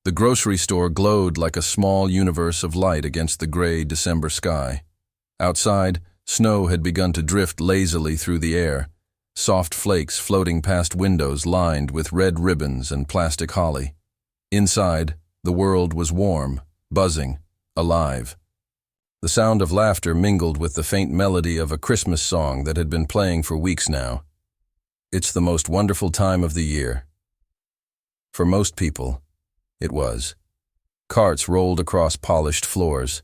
The grocery store glowed like a small universe of light against the gray December sky. Outside, snow had begun to drift lazily through the air, soft flakes floating past windows lined with red ribbons and plastic holly. Inside, the world was warm, buzzing, alive. The sound of laughter mingled with the faint melody of a Christmas song that had been playing for weeks now. It's the most wonderful time of the year. For most people, it was. Carts rolled across polished floors,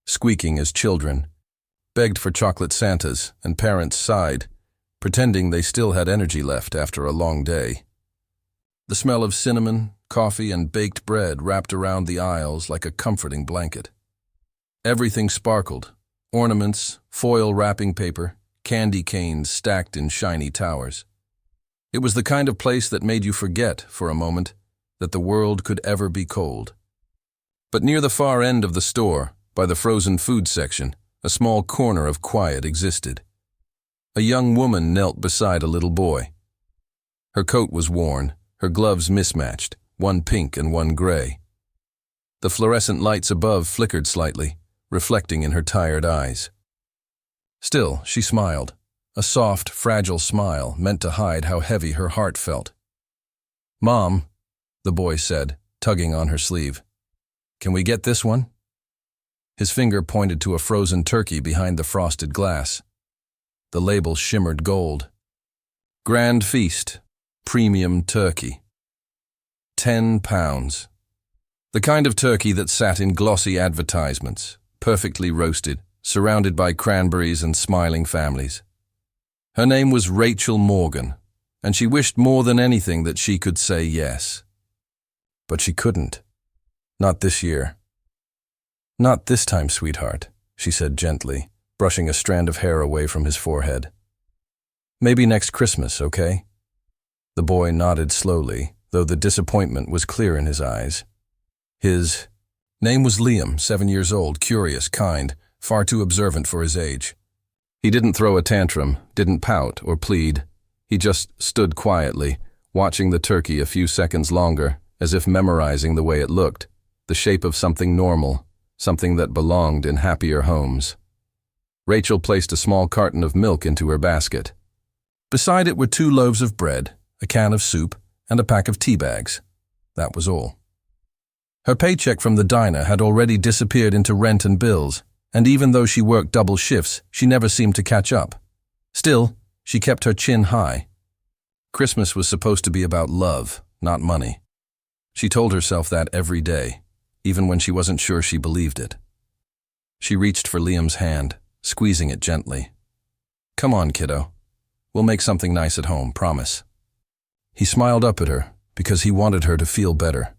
squeaking as children begged for chocolate Santas, and parents sighed, pretending they still had energy left after a long day. The smell of cinnamon, coffee, and baked bread wrapped around the aisles like a comforting blanket. Everything sparkled: ornaments, foil wrapping paper, candy canes stacked in shiny towers. It was the kind of place that made you forget, for a moment, that the world could ever be cold. But near the far end of the store, by the frozen food section, a small corner of quiet existed. A young woman knelt beside a little boy. Her coat was worn, her gloves mismatched, one pink and one gray. The fluorescent lights above flickered slightly, reflecting in her tired eyes. Still, she smiled, a soft, fragile smile meant to hide how heavy her heart felt. "Mom," the boy said, tugging on her sleeve, "can we get this one?" His finger pointed to a frozen turkey behind the frosted glass. The label shimmered gold. Grand Feast, Premium Turkey. 10 pounds. The kind of turkey that sat in glossy advertisements, perfectly roasted, surrounded by cranberries and smiling families. Her name was Rachel Morgan, and she wished more than anything that she could say yes. But she couldn't. Not this year. "Not this time, sweetheart," she said gently, brushing a strand of hair away from his forehead. "Maybe next Christmas, okay?" The boy nodded slowly, though the disappointment was clear in his eyes. His name was Liam, 7 years old, curious, kind, far too observant for his age. He didn't throw a tantrum, didn't pout or plead. He just stood quietly, watching the turkey a few seconds longer, as if memorizing the way it looked, the shape of something normal, something that belonged in happier homes. Rachel placed a small carton of milk into her basket. Beside it were 2 loaves of bread, a can of soup, and a pack of tea bags. That was all. Her paycheck from the diner had already disappeared into rent and bills, and even though she worked double shifts, she never seemed to catch up. Still, she kept her chin high. Christmas was supposed to be about love, not money. She told herself that every day, even when she wasn't sure she believed it. She reached for Liam's hand, squeezing it gently. "Come on, kiddo. We'll make something nice at home, promise." He smiled up at her, because he wanted her to feel better.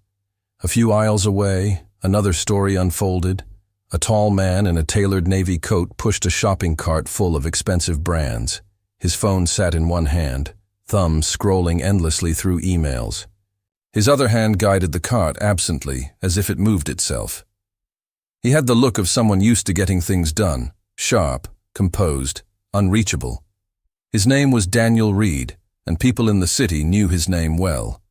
A few aisles away, another story unfolded. A tall man in a tailored navy coat pushed a shopping cart full of expensive brands. His phone sat in one hand, thumb scrolling endlessly through emails. His other hand guided the cart absently, as if it moved itself. He had the look of someone used to getting things done, sharp, composed, unreachable. His name was Daniel Reed, and people in the city knew his name well.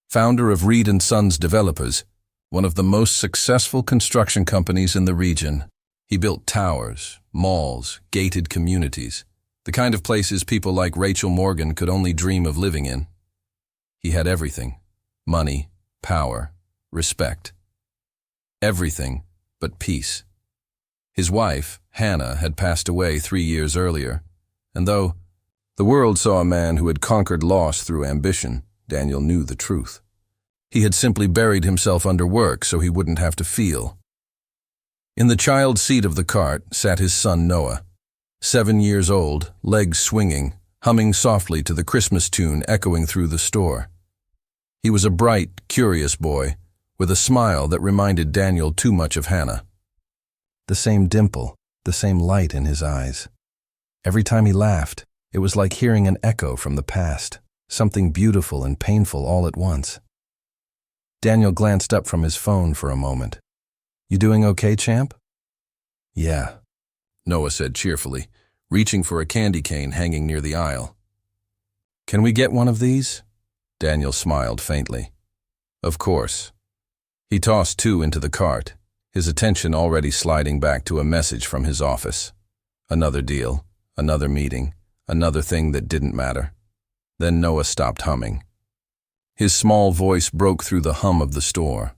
Founder of Reed & Sons Developers, one of the most successful construction companies in the region. He built towers, malls, gated communities, the kind of places people like Rachel Morgan could only dream of living in. He had everything: money, power, respect. Everything but peace. His wife, Hannah, had passed away 3 years earlier, and though the world saw a man who had conquered loss through ambition, Daniel knew the truth. He had simply buried himself under work so he wouldn't have to feel. In the child seat of the cart sat his son Noah, 7 years old, legs swinging, humming softly to the Christmas tune echoing through the store. He was a bright, curious boy, with a smile that reminded Daniel too much of Hannah. The same dimple, the same light in his eyes. Every time he laughed, it was like hearing an echo from the past, something beautiful and painful all at once. Daniel glanced up from his phone for a moment. "You doing okay, champ?" "Yeah," Noah said cheerfully, reaching for a candy cane hanging near the aisle. "Can we get one of these?" Daniel smiled faintly. "Of course." He tossed 2 into the cart, his attention already sliding back to a message from his office. Another deal, another meeting, another thing that didn't matter. Then Noah stopped humming. His small voice broke through the hum of the store.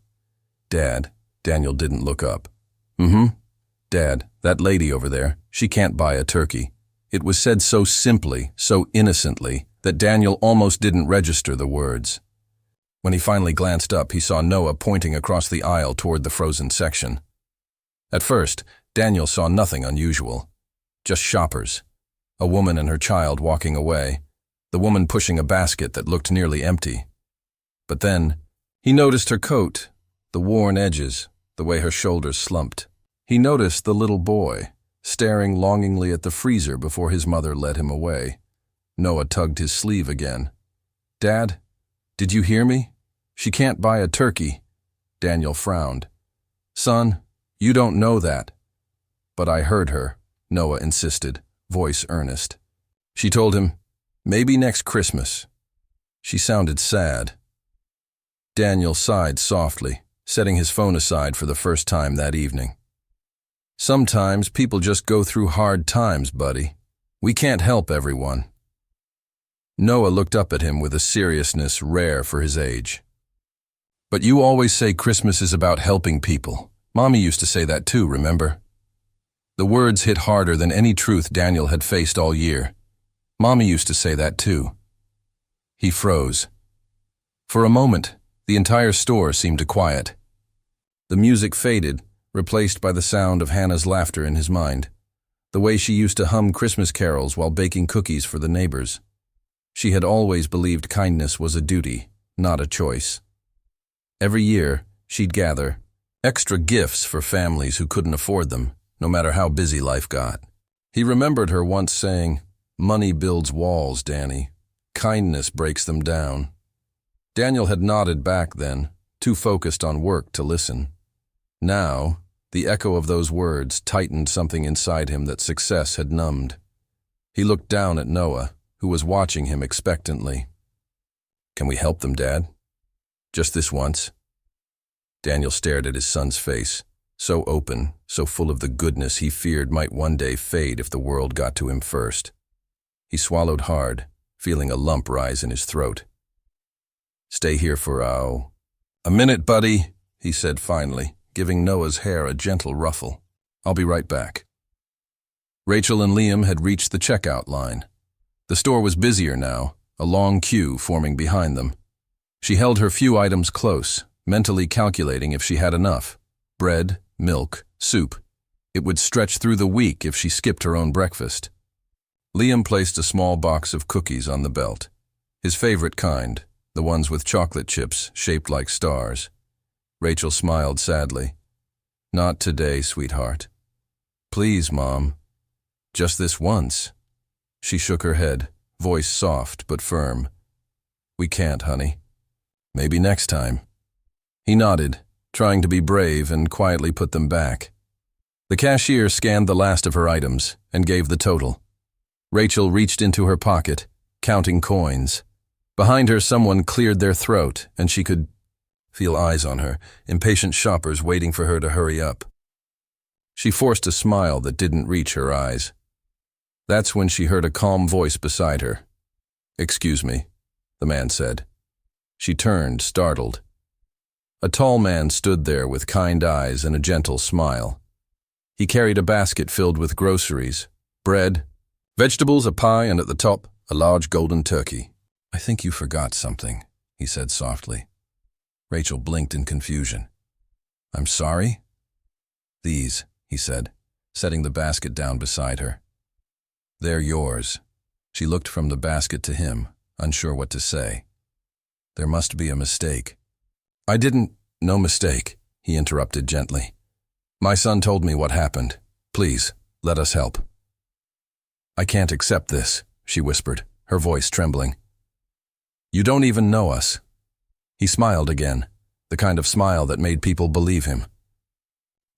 "Dad," Daniel didn't look up. "Dad, that lady over there, she can't buy a turkey." It was said so simply, so innocently, that Daniel almost didn't register the words. When he finally glanced up, he saw Noah pointing across the aisle toward the frozen section. At first, Daniel saw nothing unusual. Just shoppers. A woman and her child walking away, the woman pushing a basket that looked nearly empty. But then, he noticed her coat, the worn edges, the way her shoulders slumped. He noticed the little boy, staring longingly at the freezer before his mother led him away. Noah tugged his sleeve again. "Dad, did you hear me? She can't buy a turkey." Daniel frowned. "Son, you don't know that." "But I heard her," Noah insisted, voice earnest. She told him, "Maybe next Christmas." She sounded sad. Daniel sighed softly, setting his phone aside for the first time that evening. "Sometimes people just go through hard times, buddy. We can't help everyone." Noah looked up at him with a seriousness rare for his age. "But you always say Christmas is about helping people. Mommy used to say that too, remember?" The words hit harder than any truth Daniel had faced all year. Mommy used to say that too. He froze. For a moment, the entire store seemed to quiet. The music faded, replaced by the sound of Hannah's laughter in his mind, the way she used to hum Christmas carols while baking cookies for the neighbors. She had always believed kindness was a duty, not a choice. Every year, she'd gather extra gifts for families who couldn't afford them, no matter how busy life got. He remembered her once saying, "Money builds walls, Danny. Kindness breaks them down." Daniel had nodded back then, too focused on work to listen. Now, the echo of those words tightened something inside him that success had numbed. He looked down at Noah, who was watching him expectantly. "Can we help them, Dad? Just this once?" Daniel stared at his son's face, so open, so full of the goodness he feared might one day fade if the world got to him first. He swallowed hard, feeling a lump rise in his throat. "Stay here for a minute, buddy," he said finally, giving Noah's hair a gentle ruffle. "I'll be right back." Rachel and Liam had reached the checkout line. The store was busier now, a long queue forming behind them. She held her few items close, mentally calculating if she had enough. Bread, milk, soup. It would stretch through the week if she skipped her own breakfast. Liam placed a small box of cookies on the belt. His favorite kind, the ones with chocolate chips shaped like stars. Rachel smiled sadly. "Not today, sweetheart." "Please, Mom. Just this once." She shook her head, voice soft but firm. "We can't, honey. Maybe next time." He nodded, trying to be brave, and quietly put them back. The cashier scanned the last of her items and gave the total. Rachel reached into her pocket, counting coins. Behind her, someone cleared their throat, and she could feel eyes on her, impatient shoppers waiting for her to hurry up. She forced a smile that didn't reach her eyes. That's when she heard a calm voice beside her. "Excuse me," the man said. She turned, startled. A tall man stood there with kind eyes and a gentle smile. He carried a basket filled with groceries, bread, vegetables, a pie, and at the top, a large golden turkey. "I think you forgot something," he said softly. Rachel blinked in confusion. "I'm sorry?" "These," he said, setting the basket down beside her. "They're yours." She looked from the basket to him, unsure what to say. "There must be a mistake." "I didn't—" "No mistake," he interrupted gently. "My son told me what happened. Please, let us help." "I can't accept this," she whispered, her voice trembling. "You don't even know us." He smiled again, the kind of smile that made people believe him.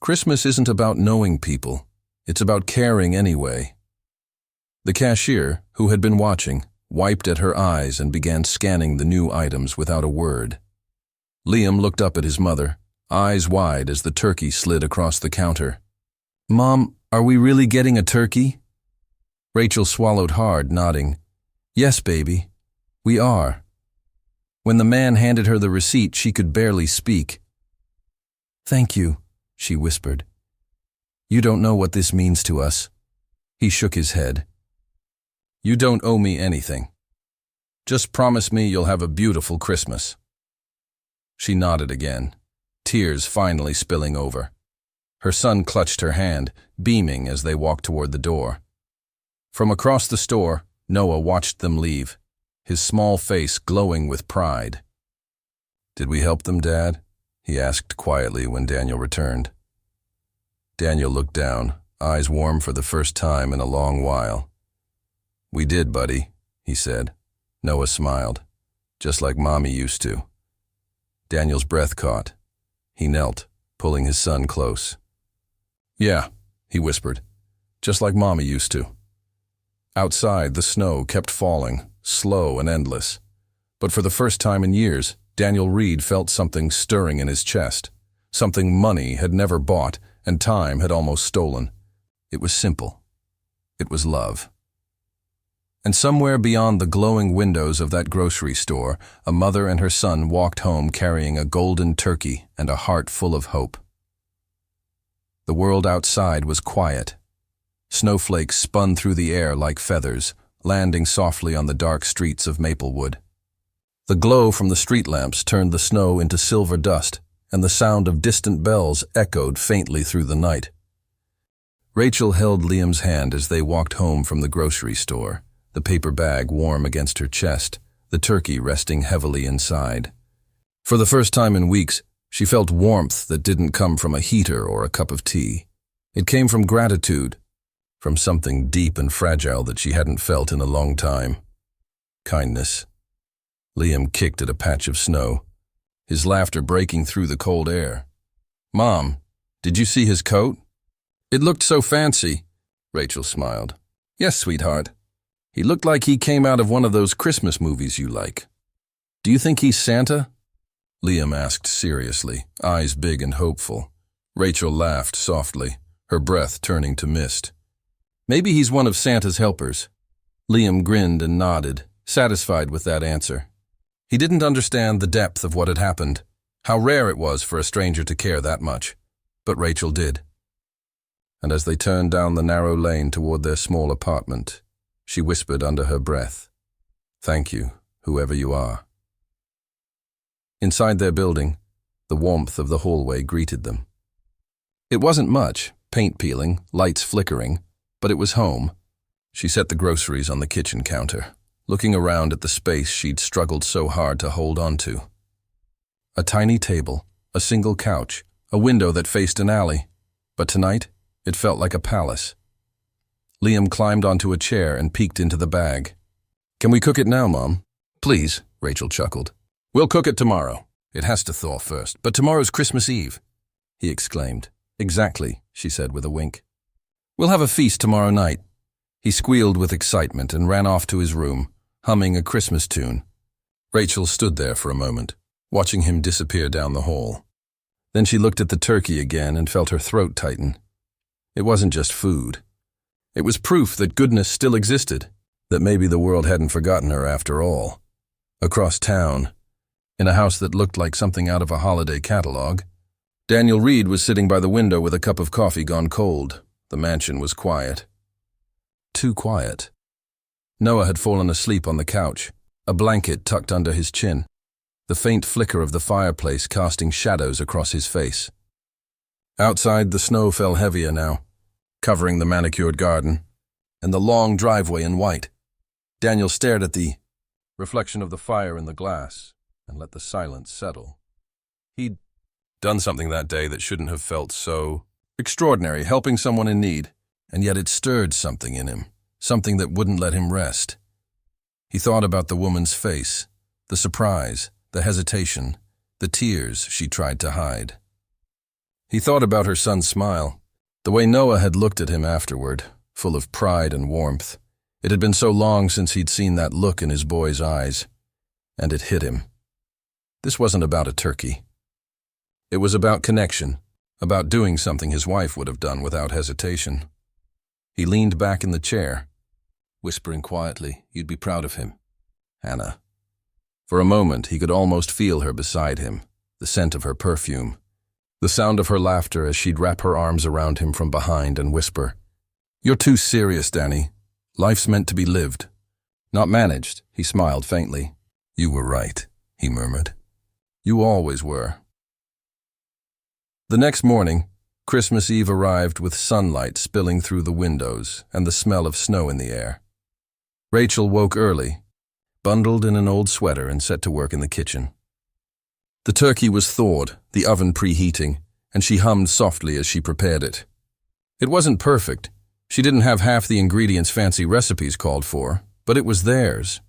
"Christmas isn't about knowing people. It's about caring anyway." The cashier, who had been watching, wiped at her eyes and began scanning the new items without a word. Liam looked up at his mother, eyes wide as the turkey slid across the counter. "Mom, are we really getting a turkey?" Rachel swallowed hard, nodding. "Yes, baby, we are." When the man handed her the receipt, she could barely speak. "Thank you," she whispered. "You don't know what this means to us." He shook his head. "You don't owe me anything. Just promise me you'll have a beautiful Christmas." She nodded again, tears finally spilling over. Her son clutched her hand, beaming as they walked toward the door. From across the store, Noah watched them leave, his small face glowing with pride. "Did we help them, Dad?" he asked quietly when Daniel returned. Daniel looked down, eyes warm for the first time in a long while. "We did, buddy," he said. Noah smiled, "just like Mommy used to." Daniel's breath caught. He knelt, pulling his son close. "Yeah," he whispered, "just like Mommy used to." Outside, the snow kept falling, slow and endless. But for the first time in years, Daniel Reed felt something stirring in his chest, something money had never bought and time had almost stolen. It was simple. It was love. And somewhere beyond the glowing windows of that grocery store, a mother and her son walked home carrying a golden turkey and a heart full of hope. The world outside was quiet. Snowflakes spun through the air like feathers, landing softly on the dark streets of Maplewood. The glow from the street lamps turned the snow into silver dust, and the sound of distant bells echoed faintly through the night. Rachel held Liam's hand as they walked home from the grocery store, the paper bag warm against her chest, the turkey resting heavily inside. For the first time in weeks, she felt warmth that didn't come from a heater or a cup of tea. It came from gratitude, from something deep and fragile that she hadn't felt in a long time. Kindness. Liam kicked at a patch of snow, his laughter breaking through the cold air. "Mom, did you see his coat? It looked so fancy." Rachel smiled. "Yes, sweetheart. He looked like he came out of one of those Christmas movies you like." "Do you think he's Santa?" Liam asked seriously, eyes big and hopeful. Rachel laughed softly, her breath turning to mist. "Maybe he's one of Santa's helpers." Liam grinned and nodded, satisfied with that answer. He didn't understand the depth of what had happened, how rare it was for a stranger to care that much, but Rachel did. And as they turned down the narrow lane toward their small apartment, she whispered under her breath, "Thank you, whoever you are." Inside their building, the warmth of the hallway greeted them. It wasn't much, paint peeling, lights flickering, but it was home. She set the groceries on the kitchen counter, looking around at the space she'd struggled so hard to hold on to. A tiny table, a single couch, a window that faced an alley. But tonight, it felt like a palace. Liam climbed onto a chair and peeked into the bag. "Can we cook it now, Mom?" "Please," Rachel chuckled. "We'll cook it tomorrow. It has to thaw first, but tomorrow's Christmas Eve," he exclaimed. "Exactly," she said with a wink. "We'll have a feast tomorrow night." He squealed with excitement and ran off to his room, humming a Christmas tune. Rachel stood there for a moment, watching him disappear down the hall. Then she looked at the turkey again and felt her throat tighten. It wasn't just food. It was proof that goodness still existed, that maybe the world hadn't forgotten her after all. Across town, in a house that looked like something out of a holiday catalog, Daniel Reed was sitting by the window with a cup of coffee gone cold. The mansion was quiet. Too quiet. Noah had fallen asleep on the couch, a blanket tucked under his chin, the faint flicker of the fireplace casting shadows across his face. Outside, the snow fell heavier now, covering the manicured garden, and the long driveway in white. Daniel stared at the reflection of the fire in the glass and let the silence settle. He'd done something that day that shouldn't have felt so extraordinary, helping someone in need, and yet it stirred something in him, something that wouldn't let him rest. He thought about the woman's face, the surprise, the hesitation, the tears she tried to hide. He thought about her son's smile, the way Noah had looked at him afterward, full of pride and warmth. It had been so long since he'd seen that look in his boy's eyes, and it hit him. This wasn't about a turkey. It was about connection, about doing something his wife would have done without hesitation. He leaned back in the chair, whispering quietly, "You'd be proud of him, Hannah." For a moment, he could almost feel her beside him, the scent of her perfume, the sound of her laughter as she'd wrap her arms around him from behind and whisper, "You're too serious, Danny. Life's meant to be lived, not managed." He smiled faintly. "You were right," he murmured. "You always were." The next morning, Christmas Eve arrived with sunlight spilling through the windows and the smell of snow in the air. Rachel woke early, bundled in an old sweater and set to work in the kitchen. The turkey was thawed, the oven preheating, and she hummed softly as she prepared it. It wasn't perfect. She didn't have half the ingredients fancy recipes called for, but it was theirs.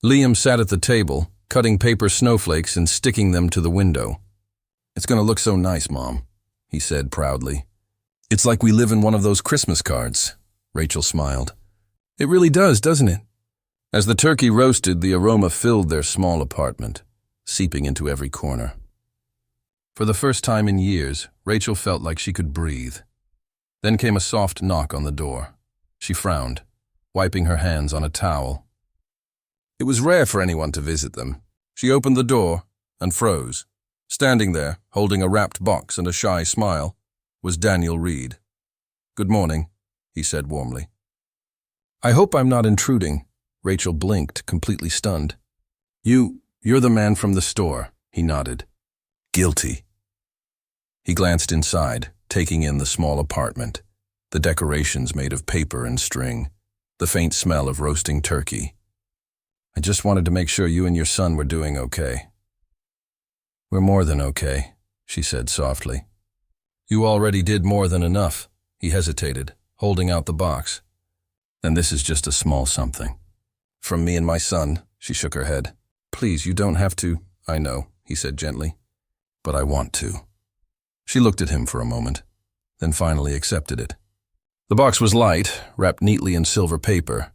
Liam sat at the table, cutting paper snowflakes and sticking them to the window. "It's going to look so nice, Mom," he said proudly. "It's like we live in one of those Christmas cards," Rachel smiled. "It really does, doesn't it?" As the turkey roasted, the aroma filled their small apartment, seeping into every corner. For the first time in years, Rachel felt like she could breathe. Then came a soft knock on the door. She frowned, wiping her hands on a towel. It was rare for anyone to visit them. She opened the door and froze. Standing there, holding a wrapped box and a shy smile, was Daniel Reed. "Good morning," he said warmly. "I hope I'm not intruding." Rachel blinked, completely stunned. You're the man from the store," he nodded. "Guilty." He glanced inside, taking in the small apartment, the decorations made of paper and string, the faint smell of roasting turkey. "I just wanted to make sure you and your son were doing okay." "We're more than okay," she said softly. "You already did more than enough," he hesitated, holding out the box. "And this is just a small something." "From me and my son," she shook her head. "Please, you don't have to." "I know," he said gently. "But I want to." She looked at him for a moment, then finally accepted it. The box was light, wrapped neatly in silver paper.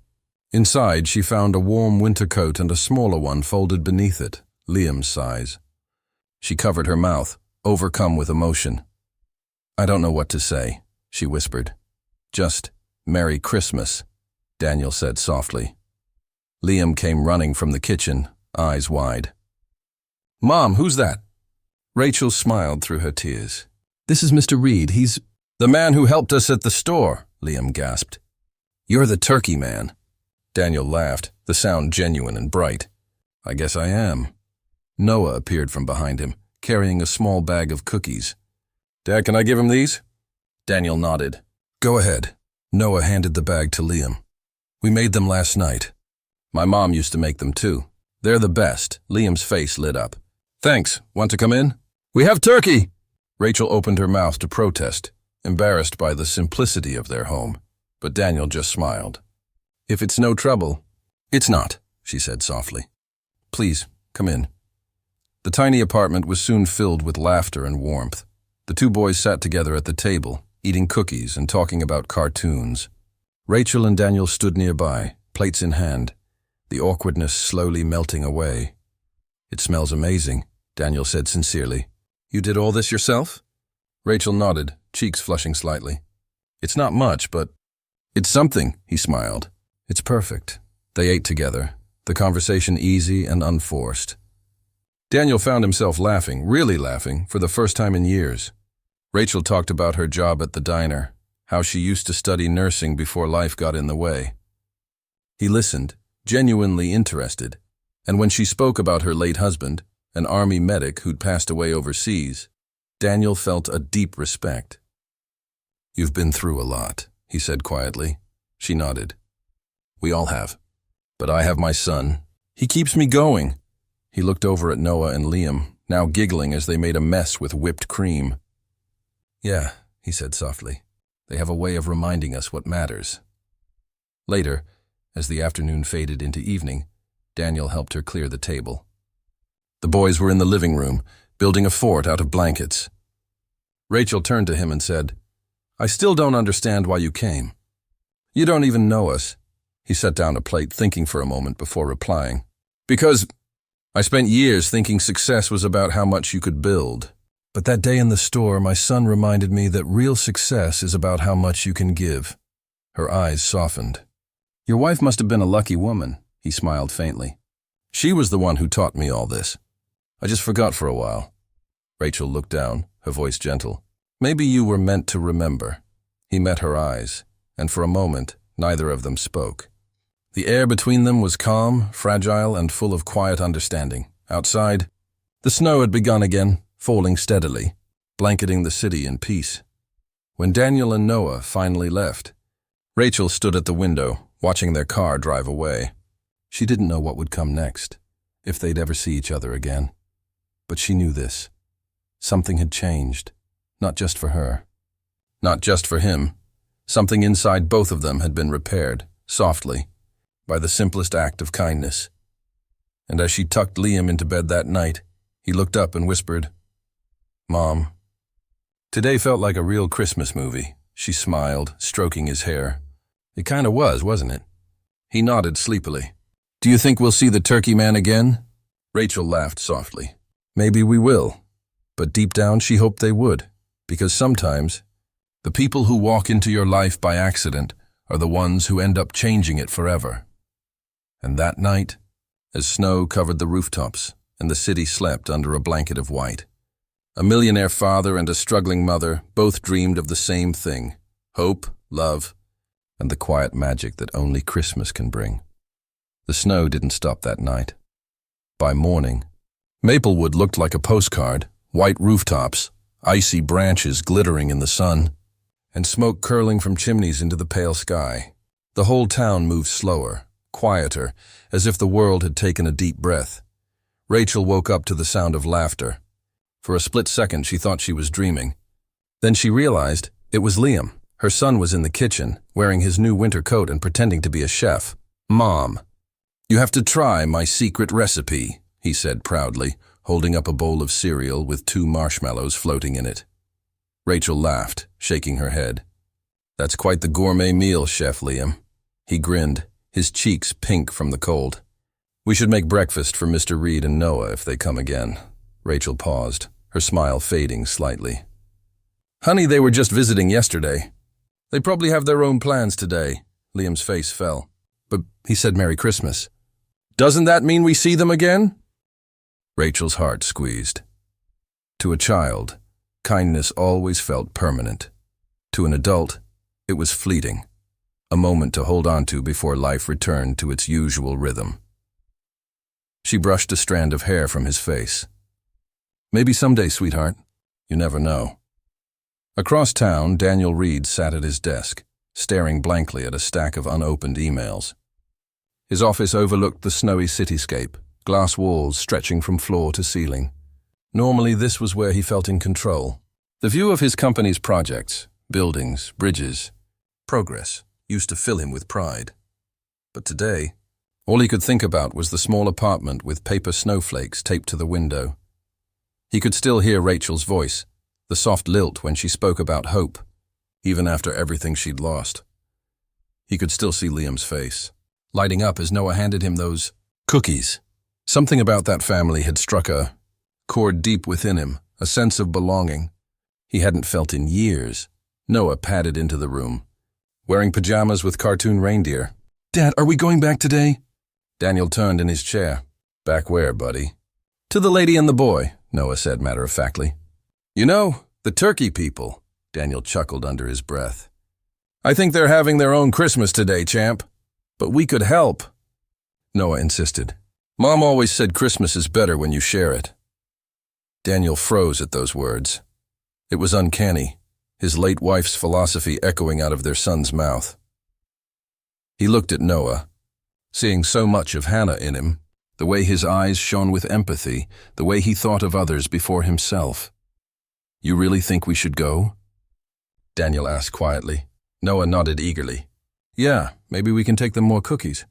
Inside, she found a warm winter coat and a smaller one folded beneath it, Liam's size. She covered her mouth, overcome with emotion. "I don't know what to say," she whispered. "Just, Merry Christmas," Daniel said softly. Liam came running from the kitchen, eyes wide. "Mom, who's that?" Rachel smiled through her tears. "This is Mr. Reed. He's—" "The man who helped us at the store," Liam gasped. "You're the turkey man." Daniel laughed, the sound genuine and bright. "I guess I am." Noah appeared from behind him, carrying a small bag of cookies. "Dad, can I give him these?" Daniel nodded. "Go ahead." Noah handed the bag to Liam. "We made them last night. My mom used to make them too. They're the best." Liam's face lit up. "Thanks. Want to come in?" "We have turkey!" Rachel opened her mouth to protest, embarrassed by the simplicity of their home, but Daniel just smiled. "If it's no trouble—" "It's not," she said softly. "Please, come in." The tiny apartment was soon filled with laughter and warmth. The two boys sat together at the table, eating cookies and talking about cartoons. Rachel and Daniel stood nearby, plates in hand, the awkwardness slowly melting away. "It smells amazing," Daniel said sincerely. "You did all this yourself?" Rachel nodded, cheeks flushing slightly. "It's not much, but—" "It's something," he smiled. "It's perfect." They ate together, the conversation easy and unforced. Daniel found himself laughing, really laughing, for the first time in years. Rachel talked about her job at the diner, how she used to study nursing before life got in the way. He listened, genuinely interested, and when she spoke about her late husband, an army medic who'd passed away overseas, Daniel felt a deep respect. "You've been through a lot," he said quietly. She nodded. "We all have. But I have my son. He keeps me going." He looked over at Noah and Liam, now giggling as they made a mess with whipped cream. "Yeah," he said softly. "They have a way of reminding us what matters." Later, as the afternoon faded into evening, Daniel helped her clear the table. The boys were in the living room, building a fort out of blankets. Rachel turned to him and said, "I still don't understand why you came." "You don't even know us." He set down a plate, thinking for a moment before replying. "Because I spent years thinking success was about how much you could build, But that day in the store, my son reminded me that real success is about how much you can give. Her eyes softened. Your wife must have been a lucky woman, he smiled faintly. She was the one who taught me all this. I just forgot for a while. Rachel looked down, her voice gentle. Maybe you were meant to remember. He met her eyes, and for a moment, neither of them spoke. The air between them was calm, fragile, and full of quiet understanding. Outside, the snow had begun again, falling steadily, blanketing the city in peace. When Daniel and Noah finally left, Rachel stood at the window, watching their car drive away. She didn't know what would come next, if they'd ever see each other again. But she knew this. Something had changed, not just for her. Not just for him. Something inside both of them had been repaired, softly, by the simplest act of kindness. And as she tucked Liam into bed that night, he looked up and whispered, "Mom." Today felt like a real Christmas movie. She smiled, stroking his hair. It kinda was, wasn't it? He nodded sleepily. Do you think we'll see the turkey man again? Rachel laughed softly. Maybe we will. But deep down she hoped they would, because sometimes the people who walk into your life by accident are the ones who end up changing it forever. And that night, as snow covered the rooftops and the city slept under a blanket of white, a millionaire father and a struggling mother both dreamed of the same thing: hope, love, and the quiet magic that only Christmas can bring. The snow didn't stop that night. By morning, Maplewood looked like a postcard, white rooftops, icy branches glittering in the sun, and smoke curling from chimneys into the pale sky. The whole town moved slower, quieter, as if the world had taken a deep breath. Rachel woke up to the sound of laughter. For a split second she thought she was dreaming. Then she realized it was Liam. Her son was in the kitchen, wearing his new winter coat and pretending to be a chef. "Mom, you have to try my secret recipe," he said proudly, holding up a bowl of cereal with 2 marshmallows floating in it. Rachel laughed, shaking her head. "That's quite the gourmet meal, Chef Liam." He grinned, his cheeks pink from the cold. "We should make breakfast for Mr. Reed and Noah if they come again." Rachel paused, her smile fading slightly. "Honey, they were just visiting yesterday. They probably have their own plans today." Liam's face fell. "But he said Merry Christmas." "Doesn't that mean we see them again?" Rachel's heart squeezed. To a child, kindness always felt permanent. To an adult, it was fleeting, a moment to hold on to before life returned to its usual rhythm. She brushed a strand of hair from his face. "Maybe someday, sweetheart. You never know." Across town, Daniel Reed sat at his desk, staring blankly at a stack of unopened emails. His office overlooked the snowy cityscape, glass walls stretching from floor to ceiling. Normally, this was where he felt in control. The view of his company's projects, buildings, bridges, progress, used to fill him with pride. But today, all he could think about was the small apartment with paper snowflakes taped to the window. He could still hear Rachel's voice, the soft lilt when she spoke about hope, even after everything she'd lost. He could still see Liam's face, lighting up as Noah handed him those cookies. Something about that family had struck a chord deep within him, a sense of belonging he hadn't felt in years. Noah padded into the room, wearing pajamas with cartoon reindeer. "Dad, are we going back today?" Daniel turned in his chair. "Back where, buddy?" "To the lady and the boy," Noah said matter-of-factly. "You know, the turkey people," Daniel chuckled under his breath. "I think they're having their own Christmas today, champ. But we could help." Noah insisted. "Mom always said Christmas is better when you share it." Daniel froze at those words. It was uncanny, his late wife's philosophy echoing out of their son's mouth. He looked at Noah, seeing so much of Hannah in him, the way his eyes shone with empathy, the way he thought of others before himself. "You really think we should go?" Daniel asked quietly. Noah nodded eagerly. "Yeah, maybe we can take them more cookies.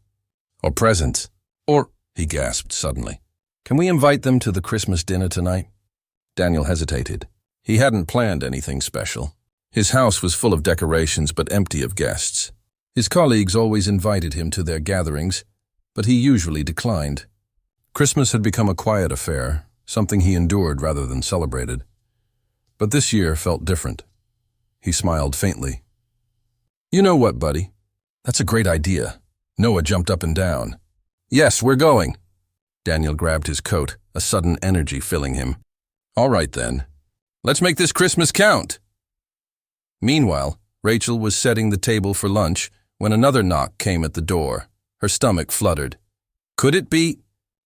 Or presents. Or," he gasped suddenly, "can we invite them to the Christmas dinner tonight?" Daniel hesitated. He hadn't planned anything special. His house was full of decorations but empty of guests. His colleagues always invited him to their gatherings, but he usually declined. Christmas had become a quiet affair, something he endured rather than celebrated. But this year felt different. He smiled faintly. You know what, buddy? That's a great idea. Noah jumped up and down. Yes, we're going. Daniel grabbed his coat, a sudden energy filling him. All right then. Let's make this Christmas count. Meanwhile, Rachel was setting the table for lunch when another knock came at the door. Her stomach fluttered. Could it be?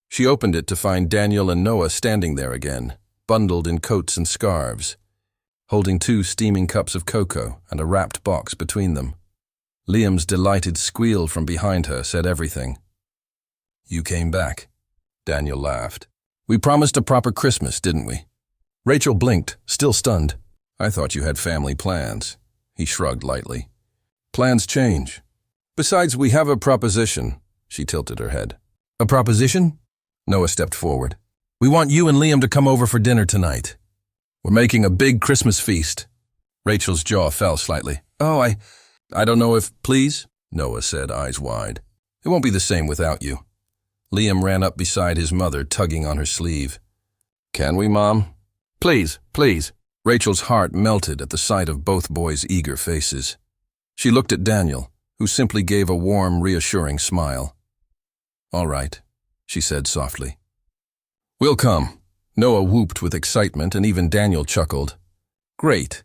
She opened it to find Daniel and Noah standing there again, bundled in coats and scarves, holding 2 steaming cups of cocoa and a wrapped box between them. Liam's delighted squeal from behind her said everything. You came back. Daniel laughed. We promised a proper Christmas, didn't we? Rachel blinked, still stunned. I thought you had family plans. He shrugged lightly. Plans change. Besides, we have a proposition. She tilted her head. A proposition? Noah stepped forward. We want you and Liam to come over for dinner tonight. We're making a big Christmas feast. Rachel's jaw fell slightly. Oh, I don't know if, please, Noah said, eyes wide. It won't be the same without you. Liam ran up beside his mother, tugging on her sleeve. Can we, Mom? Please, please. Rachel's heart melted at the sight of both boys' eager faces. She looked at Daniel, who simply gave a warm, reassuring smile. All right, she said softly. We'll come. Noah whooped with excitement, and even Daniel chuckled. Great.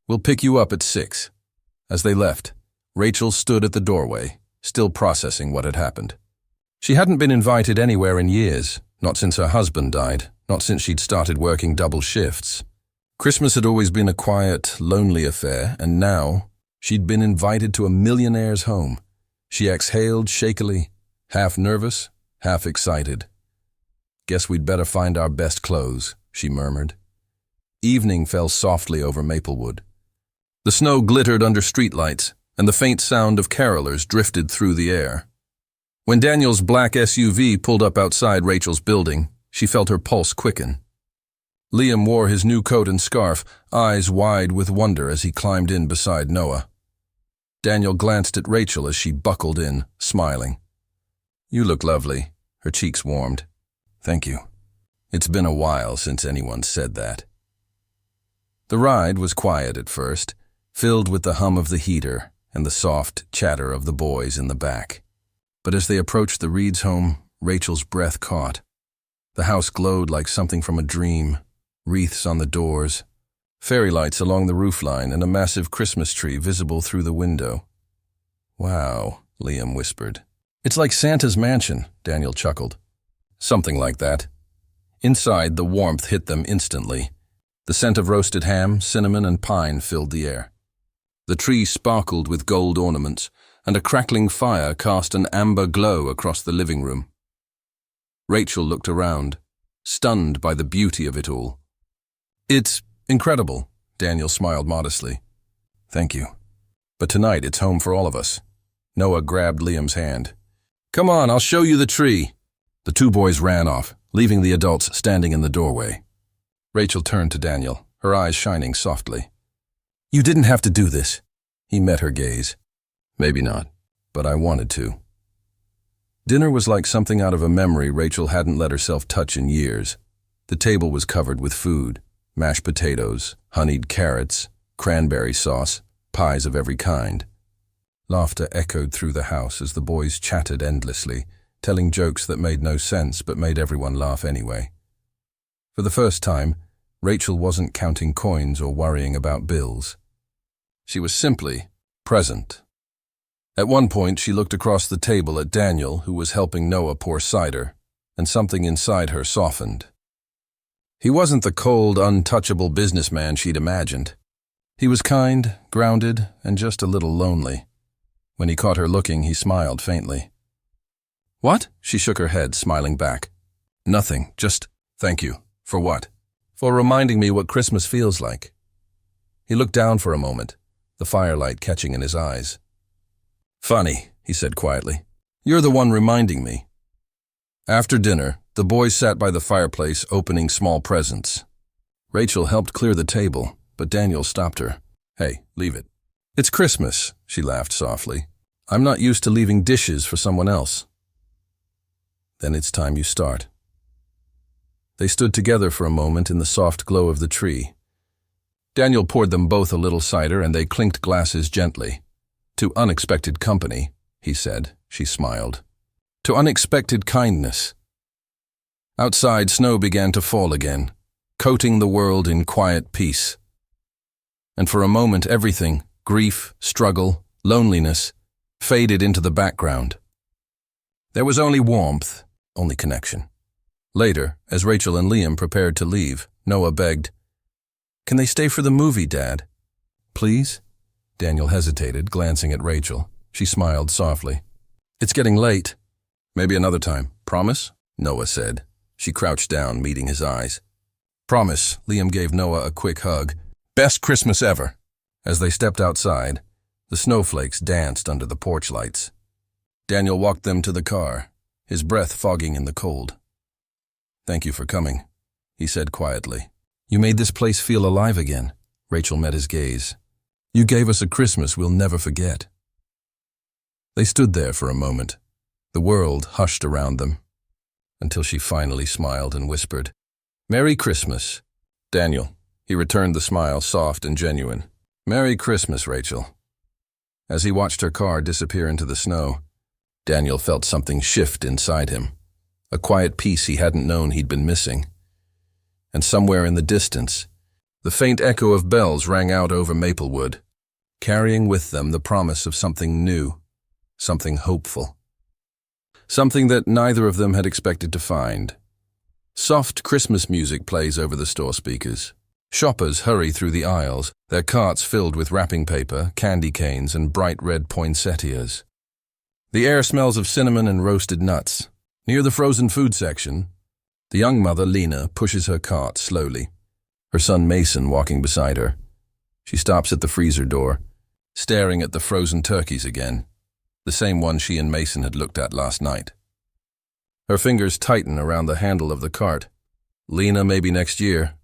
We'll pick you up at 6. As they left, Rachel stood at the doorway, still processing what had happened. She hadn't been invited anywhere in years, not since her husband died, not since she'd started working double shifts. Christmas had always been a quiet, lonely affair, and now she'd been invited to a millionaire's home. She exhaled shakily, half nervous, half excited. Guess we'd better find our best clothes, she murmured. Evening fell softly over Maplewood. The snow glittered under streetlights, and the faint sound of carolers drifted through the air. When Daniel's black SUV pulled up outside Rachel's building, she felt her pulse quicken. Liam wore his new coat and scarf, eyes wide with wonder as he climbed in beside Noah. Daniel glanced at Rachel as she buckled in, smiling. You look lovely. Her cheeks warmed. Thank you. It's been a while since anyone said that. The ride was quiet at first, filled with the hum of the heater and the soft chatter of the boys in the back. But as they approached the Reeds' home, Rachel's breath caught. The house glowed like something from a dream, wreaths on the doors, fairy lights along the roofline, and a massive Christmas tree visible through the window. Wow, Liam whispered. It's like Santa's mansion, Daniel chuckled. Something like that. Inside, the warmth hit them instantly. The scent of roasted ham, cinnamon, and pine filled the air. The tree sparkled with gold ornaments, and a crackling fire cast an amber glow across the living room. Rachel looked around, stunned by the beauty of it all. It's incredible, Daniel smiled modestly. Thank you. But tonight it's home for all of us. Noah grabbed Liam's hand. Come on, I'll show you the tree. The 2 boys ran off, leaving the adults standing in the doorway. Rachel turned to Daniel, her eyes shining softly. You didn't have to do this. He met her gaze. Maybe not, but I wanted to. Dinner was like something out of a memory Rachel hadn't let herself touch in years. The table was covered with food, mashed potatoes, honeyed carrots, cranberry sauce, pies of every kind. Laughter echoed through the house as the boys chatted endlessly, telling jokes that made no sense but made everyone laugh anyway. For the first time, Rachel wasn't counting coins or worrying about bills. She was simply present. At one point, she looked across the table at Daniel, who was helping Noah pour cider, and something inside her softened. He wasn't the cold, untouchable businessman she'd imagined. He was kind, grounded, and just a little lonely. When he caught her looking, he smiled faintly. What? She shook her head, smiling back. Nothing, just thank you. For what? For reminding me what Christmas feels like. He looked down for a moment, the firelight catching in his eyes. Funny, he said quietly. You're the one reminding me. After dinner, the boys sat by the fireplace opening small presents. Rachel helped clear the table, but Daniel stopped her. Hey, leave it. It's Christmas, she laughed softly. I'm not used to leaving dishes for someone else. Then it's time you start. They stood together for a moment in the soft glow of the tree. Daniel poured them both a little cider and they clinked glasses gently. To unexpected company, he said. She smiled. To unexpected kindness. Outside, snow began to fall again, coating the world in quiet peace. And for a moment everything, grief, struggle, loneliness, faded into the background. There was only warmth, only connection. Later, as Rachel and Liam prepared to leave, Noah begged, "Can they stay for the movie, Dad?" "Please?" Daniel hesitated, glancing at Rachel. She smiled softly. "It's getting late." "Maybe another time. Promise?" Noah said. She crouched down, meeting his eyes. "Promise." Liam gave Noah a quick hug. "Best Christmas ever." As they stepped outside, the snowflakes danced under the porch lights. Daniel walked them to the car, his breath fogging in the cold. "Thank you for coming," he said quietly. "You made this place feel alive again." Rachel met his gaze. "You gave us a Christmas we'll never forget." They stood there for a moment, the world hushed around them, until she finally smiled and whispered, "Merry Christmas, Daniel." He returned the smile, soft and genuine. "Merry Christmas, Rachel." As he watched her car disappear into the snow, Daniel felt something shift inside him, a quiet peace he hadn't known he'd been missing. And somewhere in the distance, the faint echo of bells rang out over Maplewood, carrying with them the promise of something new, something hopeful. Something that neither of them had expected to find. Soft Christmas music plays over the store speakers. Shoppers hurry through the aisles, their carts filled with wrapping paper, candy canes, and bright red poinsettias. The air smells of cinnamon and roasted nuts. Near the frozen food section, the young mother, Lena, pushes her cart slowly, her son Mason walking beside her. She stops at the freezer door, staring at the frozen turkeys again, the same one she and Mason had looked at last night. Her fingers tighten around the handle of the cart. "Lena, maybe next year."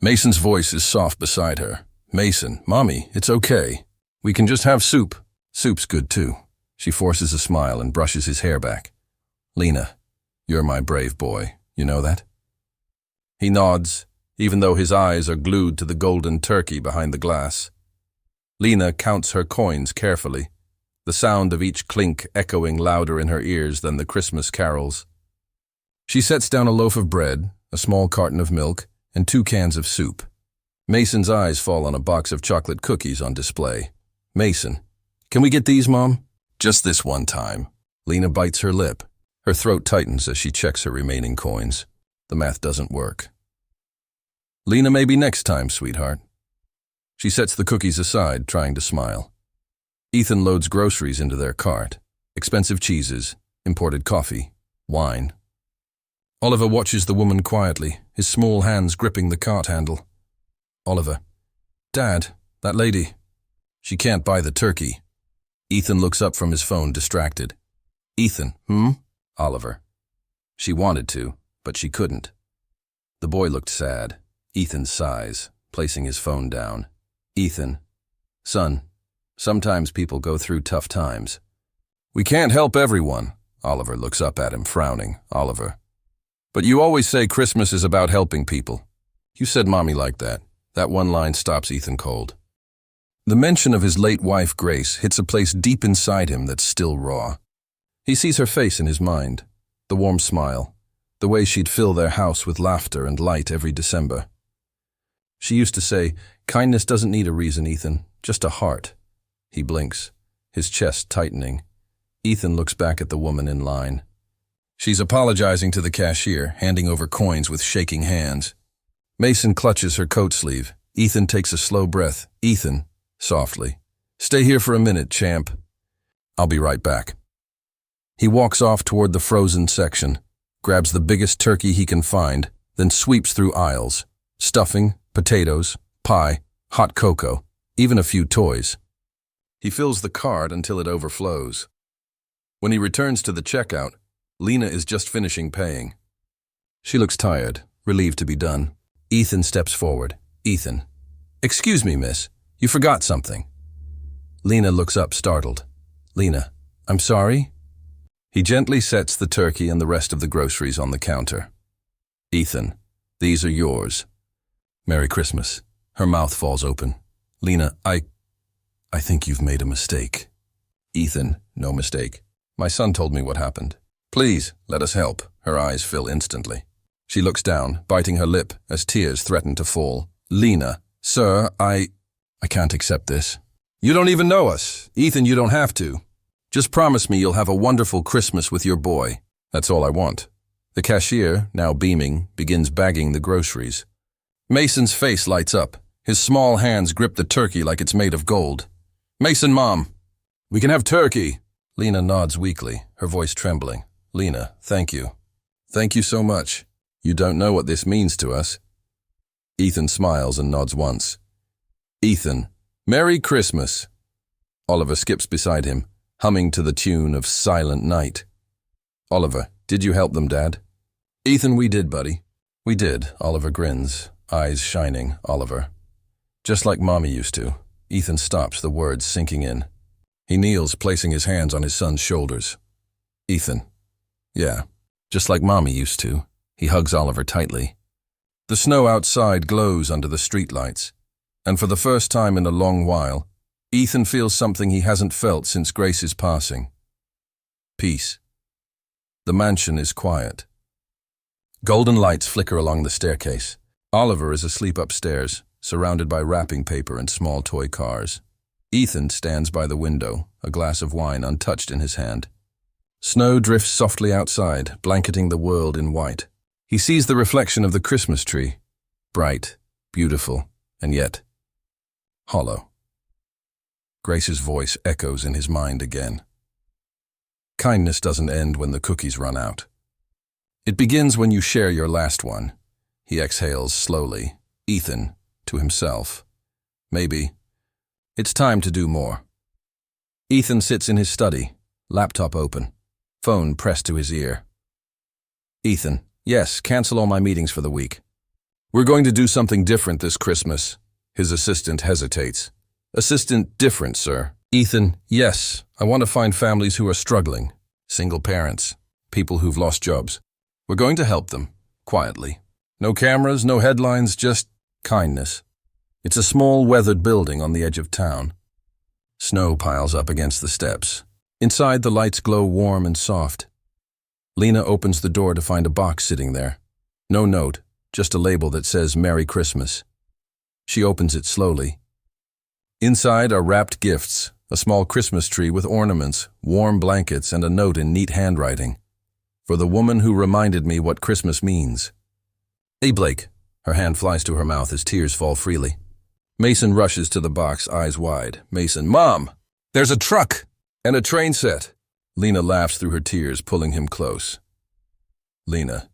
Mason's voice is soft beside her. "Mason, Mommy, it's okay. We can just have soup." "Soup's good too." She forces a smile and brushes his hair back. "Lena, you're my brave boy, you know that?" He nods, even though his eyes are glued to the golden turkey behind the glass. Lena counts her coins carefully, the sound of each clink echoing louder in her ears than the Christmas carols. She sets down a loaf of bread, a small carton of milk, and 2 cans of soup. Mason's eyes fall on a box of chocolate cookies on display. "Mason, can we get these, Mom?" "Just this one time." Lena bites her lip. Her throat tightens as she checks her remaining coins. The math doesn't work. "Lena, maybe next time, sweetheart." She sets the cookies aside, trying to smile. Ethan loads groceries into their cart. Expensive cheeses, imported coffee, wine. Oliver watches the woman quietly, his small hands gripping the cart handle. Oliver. "Dad, that lady. She can't buy the turkey." Ethan looks up from his phone, distracted. "Ethan, Oliver. "She wanted to, but she couldn't." The boy looked sad. Ethan sighs, placing his phone down. "Ethan, son, sometimes people go through tough times." "We can't help everyone." Oliver looks up at him, frowning. "Oliver. But you always say Christmas is about helping people." "You said Mommy liked that." That one line stops Ethan cold. The mention of his late wife, Grace, hits a place deep inside him that's still raw. He sees her face in his mind, the warm smile, the way she'd fill their house with laughter and light every December. She used to say, "Kindness doesn't need a reason, Ethan, just a heart." He blinks, his chest tightening. Ethan looks back at the woman in line. She's apologizing to the cashier, handing over coins with shaking hands. Mason clutches her coat sleeve. Ethan takes a slow breath. "Ethan," softly. "Stay here for a minute, champ." "I'll be right back." He walks off toward the frozen section, grabs the biggest turkey he can find, then sweeps through aisles. Stuffing, potatoes, pie, hot cocoa, even a few toys. He fills the cart until it overflows. When he returns to the checkout, Lena is just finishing paying. She looks tired, relieved to be done. Ethan steps forward. "Ethan. Excuse me, miss. You forgot something." Lena looks up, startled. "Lena, I'm sorry?" He gently sets the turkey and the rest of the groceries on the counter. "Ethan, these are yours. Merry Christmas." Her mouth falls open. Lena, I think you've made a mistake. Ethan, no mistake. My son told me what happened. Please, let us help. Her eyes fill instantly. She looks down, biting her lip as tears threaten to fall. Lena, sir, I can't accept this. You don't even know us. Ethan, you don't have to. Just promise me you'll have a wonderful Christmas with your boy. That's all I want. The cashier, now beaming, begins bagging the groceries. Mason's face lights up. His small hands grip the turkey like it's made of gold. Mason, Mom, we can have turkey. Lena nods weakly, her voice trembling. Lena, thank you. Thank you so much. You don't know what this means to us. Ethan smiles and nods once. Ethan, Merry Christmas. Oliver skips beside him, humming to the tune of Silent Night. Oliver, did you help them, Dad? Ethan, we did, buddy. We did, Oliver grins, eyes shining, Oliver. Just like Mommy used to. Ethan stops, the words sinking in. He kneels, placing his hands on his son's shoulders. Ethan. Yeah, just like Mommy used to. He hugs Oliver tightly. The snow outside glows under the streetlights, and for the first time in a long while, Ethan feels something he hasn't felt since Grace's passing. Peace. The mansion is quiet. Golden lights flicker along the staircase. Oliver is asleep upstairs, surrounded by wrapping paper and small toy cars. Ethan stands by the window, a glass of wine untouched in his hand. Snow drifts softly outside, blanketing the world in white. He sees the reflection of the Christmas tree, bright, beautiful, and yet hollow. Grace's voice echoes in his mind again. Kindness doesn't end when the cookies run out. It begins when you share your last one. He exhales slowly, Ethan, to himself. Maybe it's time to do more. Ethan sits in his study, laptop open, phone pressed to his ear. Ethan, yes, cancel all my meetings for the week. We're going to do something different this Christmas. His assistant hesitates. Assistant different, sir. Ethan, yes, I want to find families who are struggling, single parents, people who've lost jobs. We're going to help them, quietly. No cameras, no headlines, just kindness. It's a small, weathered building on the edge of town. Snow piles up against the steps. Inside, the lights glow warm and soft. Lena opens the door to find a box sitting there. No note, just a label that says Merry Christmas. She opens it slowly. Inside are wrapped gifts, a small Christmas tree with ornaments, warm blankets, and a note in neat handwriting. For the woman who reminded me what Christmas means. Hey, Blake. Her hand flies to her mouth as tears fall freely. Mason rushes to the box, eyes wide. Mason, Mom, there's a truck and a train set. Lena laughs through her tears, pulling him close. Lena,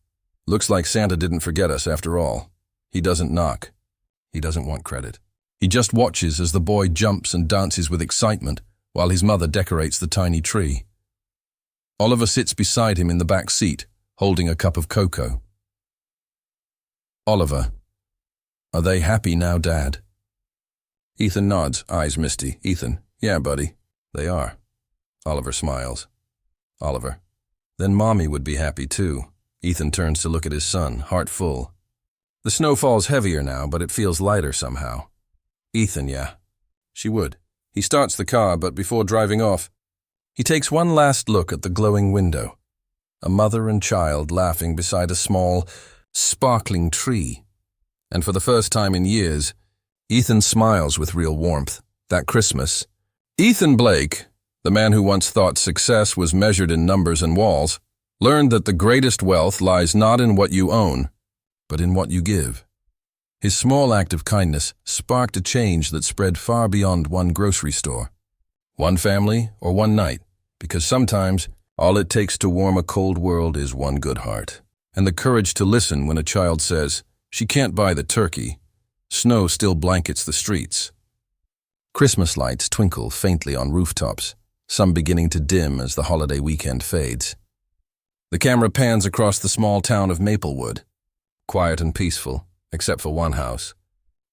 looks like Santa didn't forget us after all. He doesn't knock. He doesn't want credit. He just watches as the boy jumps and dances with excitement while his mother decorates the tiny tree. Oliver sits beside him in the back seat, holding a cup of cocoa. Oliver, are they happy now, Dad? Ethan nods, eyes misty. Ethan, yeah, buddy, they are. Oliver smiles. Oliver, then Mommy would be happy too. Ethan turns to look at his son, heart full. The snow falls heavier now, but it feels lighter somehow. Ethan, yeah, she would. He starts the car, but before driving off, he takes one last look at the glowing window. A mother and child laughing beside a small, sparkling tree. And for the first time in years, Ethan smiles with real warmth. That Christmas, Ethan Blake, the man who once thought success was measured in numbers and walls, learned that the greatest wealth lies not in what you own, but in what you give. His small act of kindness sparked a change that spread far beyond one grocery store, one family, or one night, because sometimes all it takes to warm a cold world is one good heart, and the courage to listen when a child says, she can't buy the turkey. Snow still blankets the streets. Christmas lights twinkle faintly on rooftops, some beginning to dim as the holiday weekend fades. The camera pans across the small town of Maplewood, quiet and peaceful, except for one house,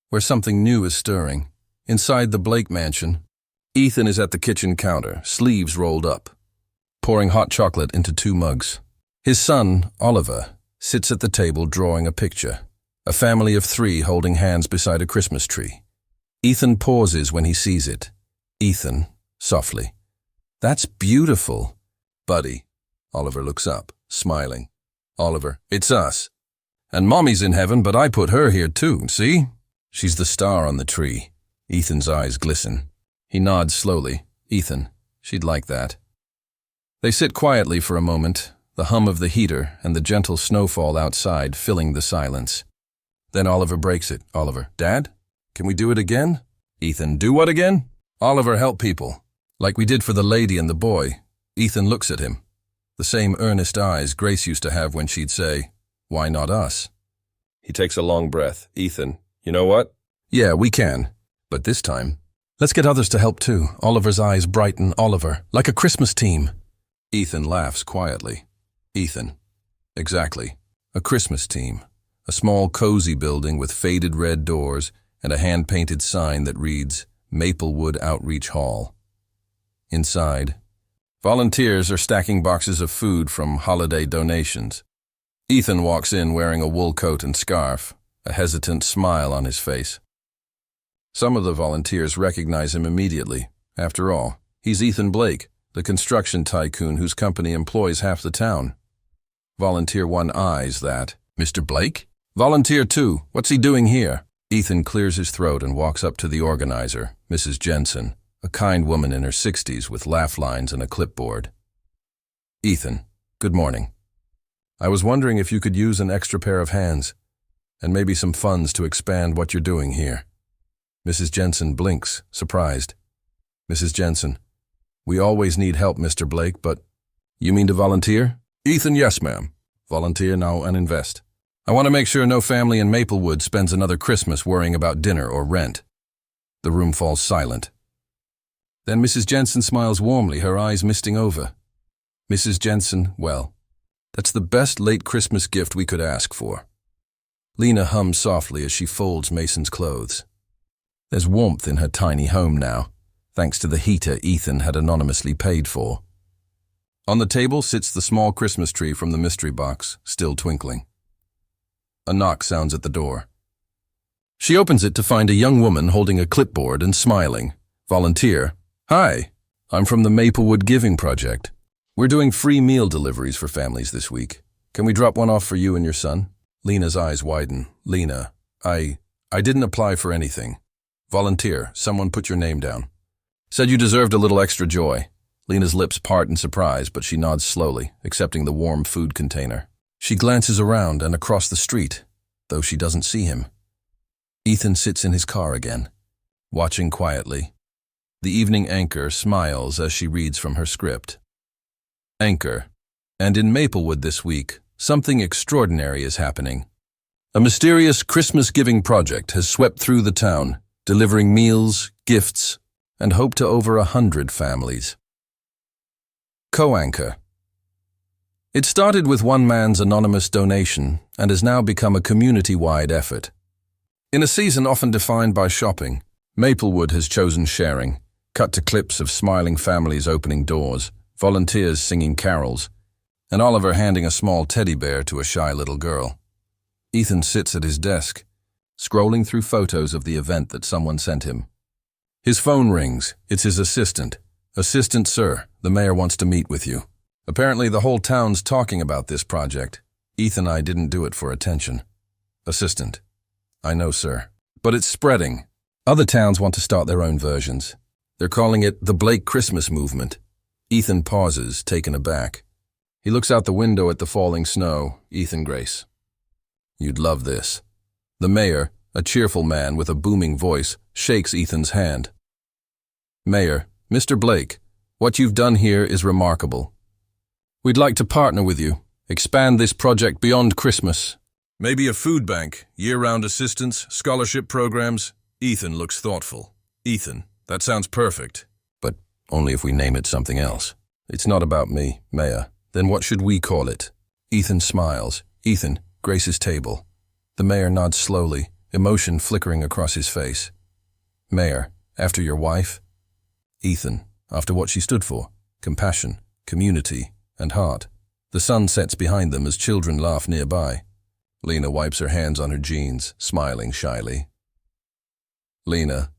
where something new is stirring. Inside the Blake mansion, Ethan is at the kitchen counter, sleeves rolled up, pouring hot chocolate into 2 mugs. His son, Oliver, sits at the table drawing a picture, A family of 3 holding hands beside a Christmas tree. Ethan pauses when he sees it. Ethan, softly. That's beautiful. Buddy. Oliver looks up, smiling. Oliver, it's us. And Mommy's in heaven, but I put her here too, see? She's the star on the tree. Ethan's eyes glisten. He nods slowly. Ethan, she'd like that. They sit quietly for a moment, the hum of the heater and the gentle snowfall outside filling the silence. Then Oliver breaks it. Oliver, Dad, can we do it again? Ethan, do what again? Oliver, help people. Like we did for the lady and the boy. Ethan looks at him. The same earnest eyes Grace used to have when she'd say, why not us? He takes a long breath. Ethan, you know what? Yeah, we can. But this time, let's get others to help too. Oliver's eyes brighten. Oliver, like a Christmas team. Ethan laughs quietly. Ethan, exactly. A Christmas team. A small, cozy building with faded red doors and a hand-painted sign that reads, Maplewood Outreach Hall. Inside, volunteers are stacking boxes of food from holiday donations. Ethan walks in wearing a wool coat and scarf, a hesitant smile on his face. Some of the volunteers recognize him immediately. After all, he's Ethan Blake, the construction tycoon whose company employs half the town. Volunteer 1 eyes that. Mr. Blake? Volunteer 2, what's he doing here? Ethan clears his throat and walks up to the organizer, Mrs. Jensen, a kind woman in her 60s with laugh lines and a clipboard. Ethan, good morning. I was wondering if you could use an extra pair of hands, and maybe some funds to expand what you're doing here. Mrs. Jensen blinks, surprised. Mrs. Jensen, we always need help, Mr. Blake, but... You mean to volunteer? Ethan, yes, ma'am. Volunteer now and invest. I want to make sure no family in Maplewood spends another Christmas worrying about dinner or rent. The room falls silent. Then Mrs. Jensen smiles warmly, her eyes misting over. Mrs. Jensen, well, that's the best late Christmas gift we could ask for. Lena hums softly as she folds Mason's clothes. There's warmth in her tiny home now, thanks to the heater Ethan had anonymously paid for. On the table sits the small Christmas tree from the mystery box, still twinkling. A knock sounds at the door. She opens it to find a young woman holding a clipboard and smiling. Volunteer. Hi, I'm from the Maplewood Giving Project. We're doing free meal deliveries for families this week. Can we drop one off for you and your son? Lena's eyes widen. Lena, I didn't apply for anything. Volunteer, someone put your name down. Said you deserved a little extra joy. Lena's lips part in surprise, but she nods slowly, accepting the warm food container. She glances around and across the street, though she doesn't see him. Ethan sits in his car again, watching quietly. The evening anchor smiles as she reads from her script. Anchor. And in Maplewood this week, something extraordinary is happening. A mysterious Christmas giving project has swept through the town, delivering meals, gifts, and hope to over 100 families. Co-anchor. It started with one man's anonymous donation and has now become a community-wide effort. In a season often defined by shopping, Maplewood has chosen sharing, cut to clips of smiling families opening doors, volunteers singing carols, and Oliver handing a small teddy bear to a shy little girl. Ethan sits at his desk, scrolling through photos of the event that someone sent him. His phone rings. It's his assistant. Assistant, sir, the mayor wants to meet with you. Apparently the whole town's talking about this project. Ethan and I didn't do it for attention. Assistant. I know, sir. But it's spreading. Other towns want to start their own versions. They're calling it the Blake Christmas Movement. Ethan pauses, taken aback. He looks out the window at the falling snow. Ethan Grace. You'd love this. The mayor, a cheerful man with a booming voice, shakes Ethan's hand. Mayor, Mr. Blake, what you've done here is remarkable. We'd like to partner with you, expand this project beyond Christmas. Maybe a food bank, year-round assistance, scholarship programs. Ethan looks thoughtful. Ethan, that sounds perfect. But only if we name it something else. It's not about me, Mayor. Then what should we call it? Ethan smiles. Ethan, Grace's table. The mayor nods slowly, emotion flickering across his face. Mayor, after your wife? Ethan, after what she stood for. Compassion, community, and heart. The sun sets behind them as children laugh nearby. Lena wipes her hands on her jeans, smiling shyly. Lena,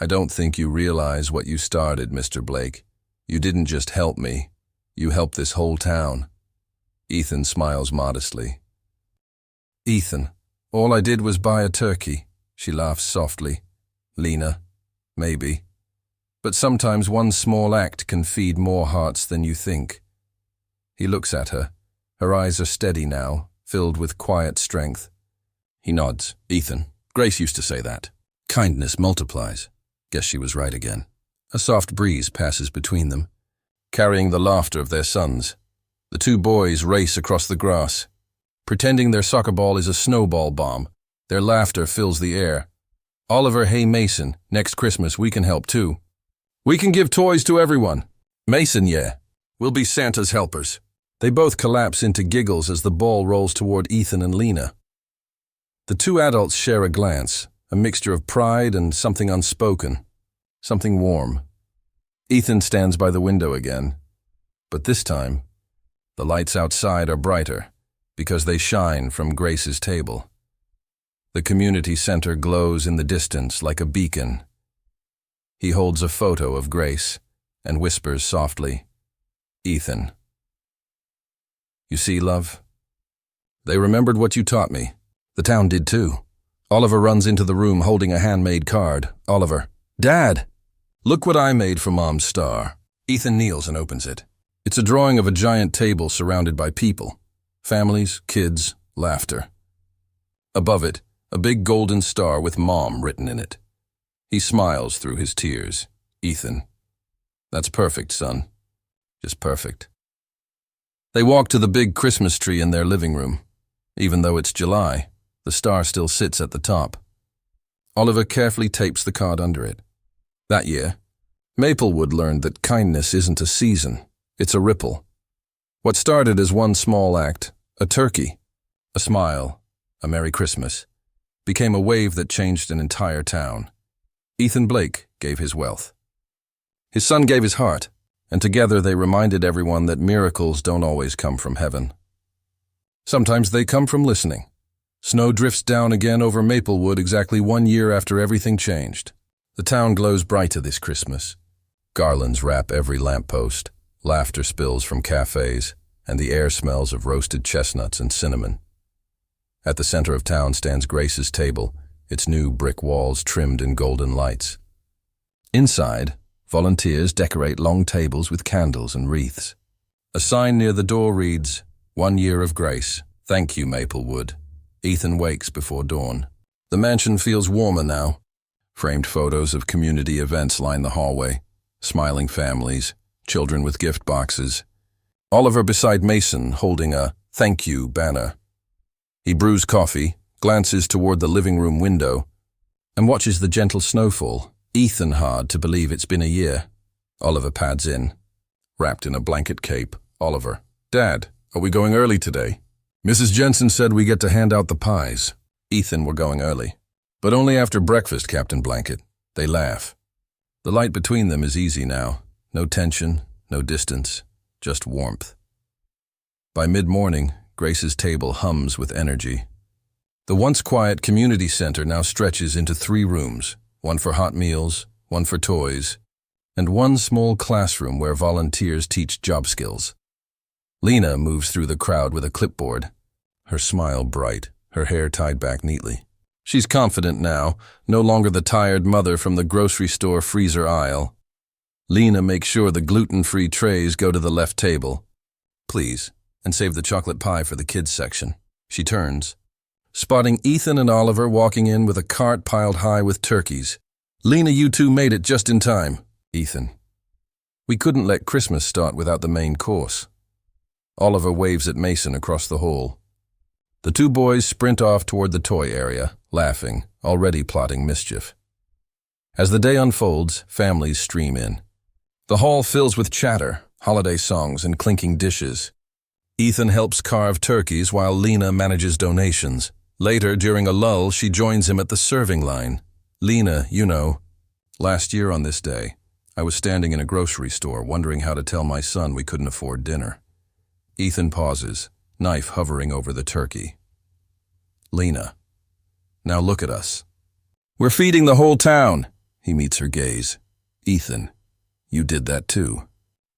I don't think you realize what you started, Mr. Blake. You didn't just help me. You helped this whole town. Ethan smiles modestly. Ethan, all I did was buy a turkey. She laughs softly. Lena, maybe. But sometimes one small act can feed more hearts than you think. He looks at her. Her eyes are steady now, filled with quiet strength. He nods. Ethan, Grace used to say that. Kindness multiplies. Guess she was right again. A soft breeze passes between them, carrying the laughter of their sons. The two boys race across the grass. Pretending their soccer ball is a snowball bomb, their laughter fills the air. Oliver, hey Mason, next Christmas we can help too. We can give toys to everyone. Mason, yeah. We'll be Santa's helpers. They both collapse into giggles as the ball rolls toward Ethan and Lena. The two adults share a glance, a mixture of pride and something unspoken, something warm. Ethan stands by the window again, but this time, the lights outside are brighter because they shine from Grace's table. The community center glows in the distance like a beacon. He holds a photo of Grace and whispers softly, Ethan. You see, love? They remembered what you taught me. The town did too. Oliver runs into the room holding a handmade card. Oliver, Dad! Look what I made for Mom's star. Ethan kneels and opens it. It's a drawing of a giant table surrounded by people. Families, kids, laughter. Above it, a big golden star with Mom written in it. He smiles through his tears. Ethan, that's perfect, son. Just perfect. They walk to the big Christmas tree in their living room. Even though it's July, the star still sits at the top. Oliver carefully tapes the card under it. That year, Maplewood learned that kindness isn't a season, it's a ripple. What started as one small act, a turkey, a smile, a Merry Christmas, became a wave that changed an entire town. Ethan Blake gave his wealth. His son gave his heart, and together they reminded everyone that miracles don't always come from heaven. Sometimes they come from listening. Snow drifts down again over Maplewood exactly 1 year after everything changed. The town glows brighter this Christmas. Garlands wrap every lamppost, laughter spills from cafes, and the air smells of roasted chestnuts and cinnamon. At the center of town stands Grace's table, its new brick walls trimmed in golden lights. Inside, volunteers decorate long tables with candles and wreaths. A sign near the door reads, 1 year of grace. Thank you, Maplewood. Ethan wakes before dawn. The mansion feels warmer now. Framed photos of community events line the hallway. Smiling families, children with gift boxes. Oliver beside Mason holding a thank you banner. He brews coffee, glances toward the living room window, and watches the gentle snowfall. Ethan hard to believe it's been a year. Oliver pads in. Wrapped in a blanket cape, Oliver. Dad, are we going early today? Mrs. Jensen said we get to hand out the pies. Ethan, we're going early. But only after breakfast, Captain Blanket. They laugh. The light between them is easy now. No tension, no distance, just warmth. By mid-morning, Grace's table hums with energy. The once quiet community center now stretches into 3 rooms, one for hot meals, one for toys, and one small classroom where volunteers teach job skills. Lena moves through the crowd with a clipboard, her smile bright, her hair tied back neatly. She's confident now, no longer the tired mother from the grocery store freezer aisle. Lena makes sure the gluten-free trays go to the left table. Please, and save the chocolate pie for the kids section. She turns, spotting Ethan and Oliver walking in with a cart piled high with turkeys. Lena, you two made it just in time. Ethan. We couldn't let Christmas start without the main course. Oliver waves at Mason across the hall. The 2 boys sprint off toward the toy area, laughing, already plotting mischief. As the day unfolds, families stream in. The hall fills with chatter, holiday songs, and clinking dishes. Ethan helps carve turkeys while Lena manages donations. Later, during a lull, she joins him at the serving line. Lena, you know, last year on this day, I was standing in a grocery store wondering how to tell my son we couldn't afford dinner. Ethan pauses, knife hovering over the turkey. Lena. Now look at us. We're feeding the whole town. He meets her gaze. Ethan, you did that too.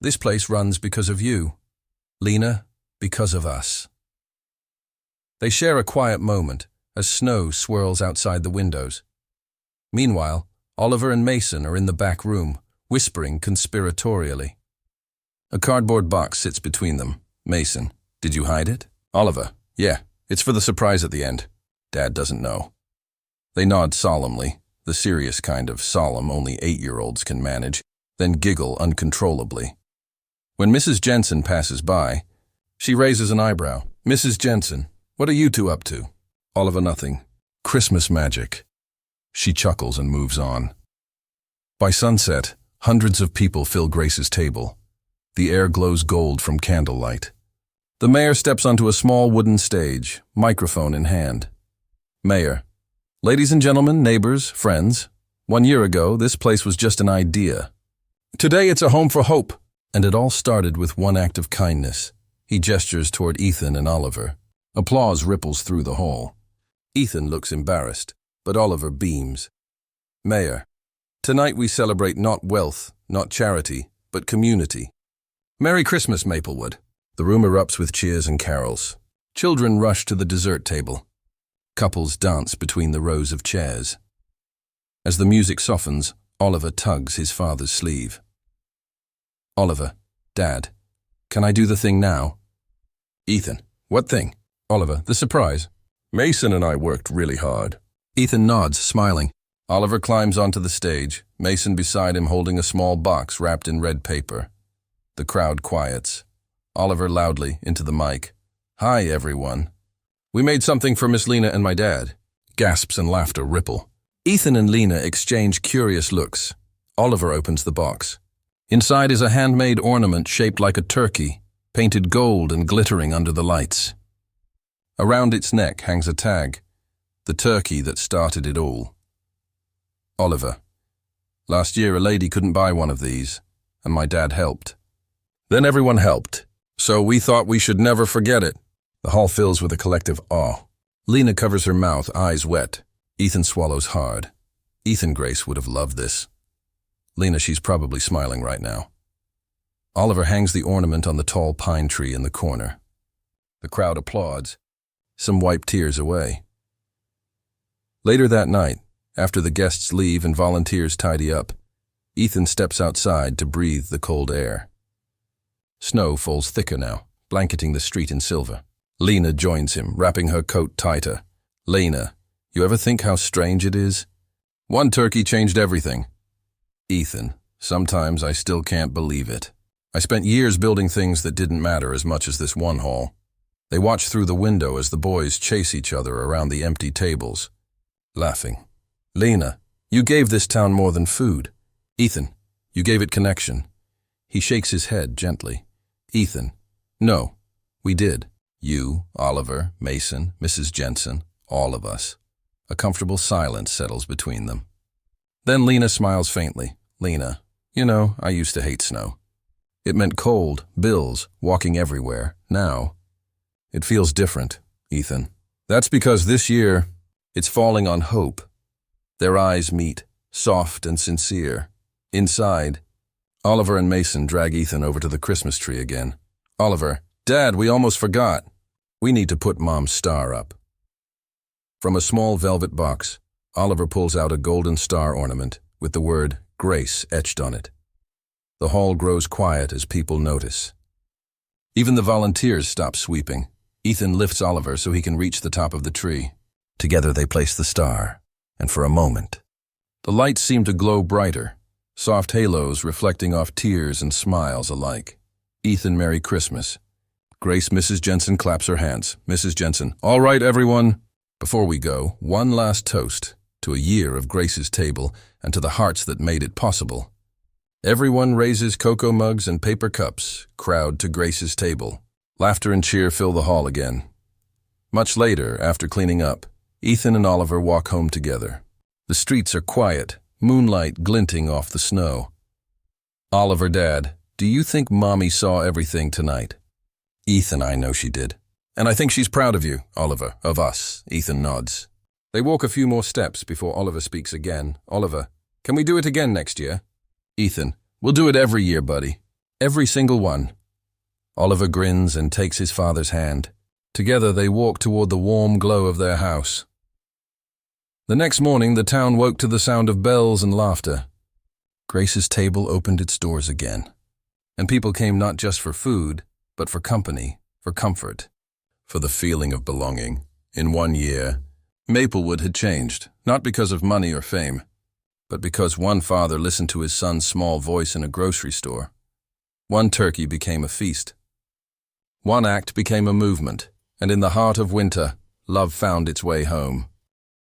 This place runs because of you. Lena, because of us. They share a quiet moment as snow swirls outside the windows. Meanwhile, Oliver and Mason are in the back room, whispering conspiratorially. A cardboard box sits between them. Mason, did you hide it? Oliver, yeah, it's for the surprise at the end. Dad doesn't know. They nod solemnly, the serious kind of solemn only 8-year-olds can manage, then giggle uncontrollably. When Mrs. Jensen passes by, she raises an eyebrow. Mrs. Jensen, what are you two up to? Oliver, nothing. Christmas magic. She chuckles and moves on. By sunset, hundreds of people fill Grace's table. The air glows gold from candlelight. The mayor steps onto a small wooden stage, microphone in hand. Mayor, ladies and gentlemen, neighbors, friends, 1 year ago, this place was just an idea. Today it's a home for hope. And it all started with one act of kindness. He gestures toward Ethan and Oliver. Applause ripples through the hall. Ethan looks embarrassed, but Oliver beams. Mayor, tonight we celebrate not wealth, not charity, but community. Merry Christmas, Maplewood. The room erupts with cheers and carols. Children rush to the dessert table. Couples dance between the rows of chairs. As the music softens, Oliver tugs his father's sleeve. Oliver, Dad, can I do the thing now? Ethan, what thing? Oliver, the surprise. Mason and I worked really hard. Ethan nods, smiling. Oliver climbs onto the stage, Mason beside him holding a small box wrapped in red paper. The crowd quiets. Oliver loudly into the mic. Hi, everyone. We made something for Miss Lena and my dad. Gasps and laughter ripple. Ethan and Lena exchange curious looks. Oliver opens the box. Inside is a handmade ornament shaped like a turkey, painted gold and glittering under the lights. Around its neck hangs a tag, the turkey that started it all. Oliver, last year a lady couldn't buy one of these, and my dad helped. Then everyone helped, so we thought we should never forget it. The hall fills with a collective awe. Lena covers her mouth, eyes wet. Ethan swallows hard. Ethan Grace would have loved this. Lena, she's probably smiling right now. Oliver hangs the ornament on the tall pine tree in the corner. The crowd applauds. Some wipe tears away. Later that night, after the guests leave and volunteers tidy up, Ethan steps outside to breathe the cold air. Snow falls thicker now, blanketing the street in silver. Lena joins him, wrapping her coat tighter. Lena, you ever think how strange it is? One turkey changed everything. Ethan, sometimes I still can't believe it. I spent years building things that didn't matter as much as this one hall. They watch through the window as the boys chase each other around the empty tables, laughing. Lena, you gave this town more than food. Ethan, you gave it connection. He shakes his head gently. Ethan, no, we did. You, Oliver, Mason, Mrs. Jensen, all of us. A comfortable silence settles between them. Then Lena smiles faintly. Lena, you know, I used to hate snow. It meant cold, bills, walking everywhere. Now, it feels different, Ethan. That's because this year, it's falling on hope. Their eyes meet, soft and sincere. Inside, Oliver and Mason drag Ethan over to the Christmas tree again. Oliver, Dad, we almost forgot. We need to put Mom's star up. From a small velvet box, Oliver pulls out a golden star ornament with the word Grace etched on it. The hall grows quiet as people notice. Even the volunteers stop sweeping. Ethan lifts Oliver so he can reach the top of the tree. Together they place the star, and for a moment, the lights seem to glow brighter, soft halos reflecting off tears and smiles alike. Ethan, Merry Christmas. Grace, Mrs. Jensen claps her hands. Mrs. Jensen, all right, everyone. Before we go, one last toast to a year of Grace's table and to the hearts that made it possible. Everyone raises cocoa mugs and paper cups, crowd to Grace's table. Laughter and cheer fill the hall again. Much later, after cleaning up, Ethan and Oliver walk home together. The streets are quiet, moonlight glinting off the snow. Oliver, Dad, do you think Mommy saw everything tonight? Ethan, I know she did. And I think she's proud of you, Oliver, of us, Ethan nods. They walk a few more steps before Oliver speaks again. Oliver, can we do it again next year? Ethan, we'll do it every year, buddy. Every single one. Oliver grins and takes his father's hand. Together they walk toward the warm glow of their house. The next morning the town woke to the sound of bells and laughter. Grace's table opened its doors again. And people came not just for food, but for company, for comfort, for the feeling of belonging. In 1 year, Maplewood had changed, not because of money or fame, but because one father listened to his son's small voice in a grocery store. One turkey became a feast. One act became a movement, and in the heart of winter, love found its way home.